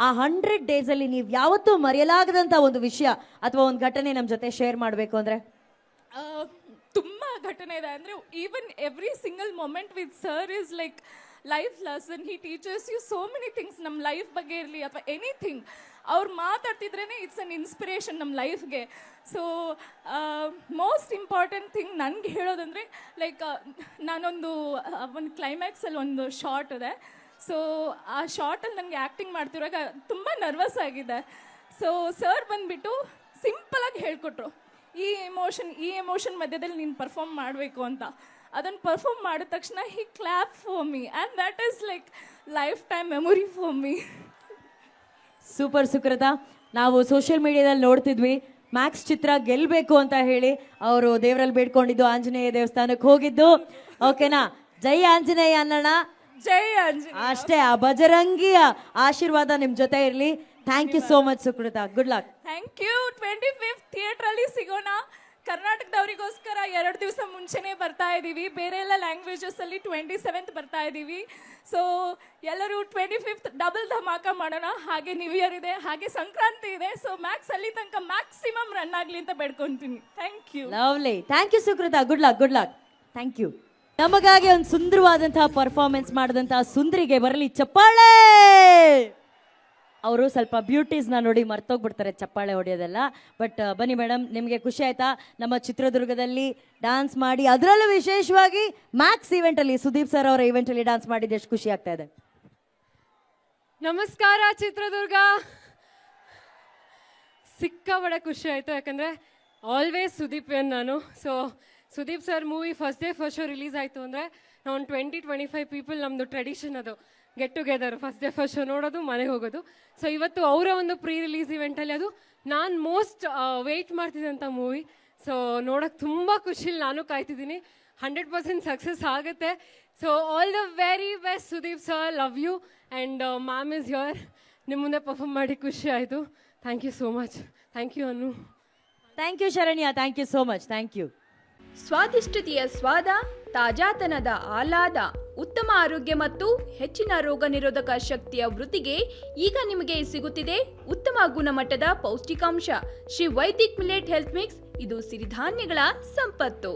ಆ 100 ಡೇಸಲ್ಲಿ ನೀವು ಯಾವತ್ತೂ ಮರೆಯಲಾಗದಂಥ ಒಂದು ವಿಷಯ ಅಥವಾ ಒಂದು ಘಟನೆ ನಮ್ಮ ಜೊತೆ ಶೇರ್ ಮಾಡಬೇಕು ಅಂದರೆ? ತುಂಬ ಘಟನೆ ಇದೆ. ಅಂದರೆ even every single moment with sir is like life lesson. He teachers you so many things, ನಮ್ಮ ಲೈಫ್ ಬಗ್ಗೆ ಇರಲಿ ಅಥವಾ ಎನಿಥಿಂಗ್. ಅವ್ರು ಮಾತಾಡ್ತಿದ್ರೇ ಇಟ್ಸ್ ಅನ್ ಇನ್ಸ್ಪಿರೇಷನ್ ನಮ್ಮ ಲೈಫ್ಗೆ. ಸೊ ಮೋಸ್ಟ್ ಇಂಪಾರ್ಟೆಂಟ್ ಥಿಂಗ್ ನನಗೆ ಹೇಳೋದಂದರೆ ಲೈಕ್ ನಾನೊಂದು ಒಂದು ಕ್ಲೈಮ್ಯಾಕ್ಸಲ್ಲಿ ಒಂದು ಶಾರ್ಟ್ ಇದೆ. ಸೊ ಆ ಶಾರ್ಟಲ್ಲಿ ನನಗೆ ಆ್ಯಕ್ಟಿಂಗ್ ಮಾಡ್ತಿರುವಾಗ ತುಂಬ ನರ್ವಸ್ ಆಗಿದೆ. ಸೊ ಸರ್ ಬಂದುಬಿಟ್ಟು ಸಿಂಪಲಾಗಿ ಹೇಳ್ಕೊಟ್ರು, ಈ ಎಮೋಷನ್ ಮಧ್ಯದಲ್ಲಿ ನೀನು ಪರ್ಫಾರ್ಮ್ ಮಾಡಬೇಕು ಅಂತ. ಅದನ್ನು ಪರ್ಫಾರ್ಮ್ ಮಾಡಿದ ತಕ್ಷಣ he clap for me and that is like lifetime memory for me. Super Sukrutha. ನಾವು ಸೋಷಿಯಲ್ ಮೀಡಿಯಾದಲ್ಲಿ ನೋಡ್ತಿದ್ವಿ ಮ್ಯಾಕ್ಸ್ ಚಿತ್ರ ಗೆಲ್ಲಬೇಕು ಅಂತ ಹೇಳಿ ಅವರು ದೇವರಲ್ಲಿ ಬೇಡ್ಕೊಂಡಿದ್ದು, ಆಂಜನೇಯ ದೇವಸ್ಥಾನಕ್ಕೆ ಹೋಗಿದ್ದು. ಓಕೆನಾ? ಜೈ ಆಂಜನೇಯ ಅನ್ನೋಣ. ಜೈ ಆಂಜನೇಯ. ಅಷ್ಟೇ, ಆ ಬಜರಂಗಿಯ ಆಶೀರ್ವಾದ ನಿಮ್ಮ ಜೊತೆ ಇರಲಿ. Thank you so much Sukrutha. Good luck. Thank you. 25th ಥಿಯೇಟ್ರಲ್ಲಿ ಸಿಗೋಣ. ಕರ್ನಾಟಕದವರಿಗೋಸ್ಕರ 2 ದಿವಸ ಮುಂಚೆನೇ ಬರ್ತಾ ಇದ್ದೀವಿ. ಬೇರೆ ಎಲ್ಲ ಲ್ಯಾಂಗ್ವೇಜಸಲ್ಲಿ 27th ಬರ್ತಾ ಇದ್ದೀವಿ. ಸೊ ಎಲ್ಲರೂ 25th ಡಬಲ್ ಧಮಾಕ ಮಾಡೋಣ. ಹಾಗೆ ನ್ಯೂ ಇಯರ್ ಇದೆ, ಹಾಗೆ ಸಂಕ್ರಾಂತಿ ಇದೆ. ಸೊ ಮ್ಯಾಕ್ಸ್ ಅಲ್ಲಿ ತನಕ ಮ್ಯಾಕ್ಸಿಮಮ್ ರನ್ ಆಗಲಿ ಅಂತ ಬೇಡ್ಕೊತೀನಿ. Thank you. Lovely. Thank you Sukrutha. Good luck. Good luck. Thank you. ನಮಗಾಗಿ ಒಂದು ಸುಂದರವಾದಂತಹ ಪರ್ಫಾರ್ಮೆನ್ಸ್ ಮಾಡಿದಂತಹ ಸುಂದರಿಗೆ ಬರಲಿ ಚಪ್ಪಾಳೆ. ಅವರು ಸ್ವಲ್ಪ ಬ್ಯೂಟೀಸ್ನ ನೋಡಿ ಮರ್ತೋಗ್ಬಿಡ್ತಾರೆ ಚಪ್ಪಾಳೆ ಹೊಡೆಯೋದೆಲ್ಲ. ಬಟ್ ಬನ್ನಿ ಮೇಡಮ್, ನಿಮಗೆ ಖುಷಿ ಆಯ್ತಾ ನಮ್ಮ ಚಿತ್ರದುರ್ಗದಲ್ಲಿ ಡ್ಯಾನ್ಸ್ ಮಾಡಿ, ಅದರಲ್ಲೂ ವಿಶೇಷವಾಗಿ ಮ್ಯಾಕ್ಸ್ ಈವೆಂಟಲ್ಲಿ ಸುದೀಪ್ ಸರ್ ಅವರ ಈವೆಂಟಲ್ಲಿ ಡ್ಯಾನ್ಸ್ ಮಾಡಿದ್ದು ಎಷ್ಟು ಖುಷಿ ಆಗ್ತಾ ಇದೆ? ನಮಸ್ಕಾರ ಚಿತ್ರದುರ್ಗ. ಸಿಕ್ಕಾಬಡೆ ಖುಷಿ ಆಯಿತು, ಯಾಕಂದರೆ ಆಲ್ವೇಸ್ ಸುದೀಪ್ ವೆನ್ ನಾನು. So Sudeep sir movie first day first show release ಆಯಿತು ಅಂದರೆ ನಾವು 20-25 ಪೀಪಲ್, ನಮ್ಮದು ಟ್ರೆಡಿಷನ್ ಅದು get together, first day first show ನೋಡೋದು, ಮನೆಗೆ ಹೋಗೋದು. ಸೊ ಇವತ್ತು ಅವರ ಒಂದು ಪ್ರೀ ರಿಲೀಸ್ ಇವೆಂಟಲ್ಲಿ ಅದು ನಾನು ಮೋಸ್ಟ್ ವೆಯ್ಟ್ ಮಾಡ್ತಿದ್ದಂಥ ಮೂವಿ. ಸೊ ನೋಡೋಕ್ಕೆ ತುಂಬ ಖುಷಿಲಿ ನಾನು ಕಾಯ್ತಿದ್ದೀನಿ. 100% ಸಕ್ಸಸ್ ಆಗುತ್ತೆ. So all the very best Sudeep sir, love you. And ma'am is your. ನಿಮ್ಮ ಮುಂದೆ ಪರ್ಫಾರ್ಮ್ ಮಾಡಿ ಖುಷಿ ಆಯಿತು. Thank you so much. Thank you Anu. Thank you Sharanya. Thank you so much. Thank you. ಸ್ವಾದಿಷ್ಟತೆಯ ಸ್ವಾದ, ತಾಜಾತನದ ಆಹ್ಲಾದ, ಉತ್ತಮ ಆರೋಗ್ಯ ಮತ್ತು ಹೆಚ್ಚಿನ ರೋಗ ನಿರೋಧಕ ಶಕ್ತಿಯ ವೃದ್ಧಿಗೆ ಈಗ ನಿಮಗೆ ಸಿಗುತ್ತಿದೆ ಉತ್ತಮ ಗುಣಮಟ್ಟದ ಪೌಷ್ಟಿಕಾಂಶ. Shri Vaidik millet health mix. ಇದು ಸಿರಿಧಾನ್ಯಗಳ ಸಂಪತ್ತು.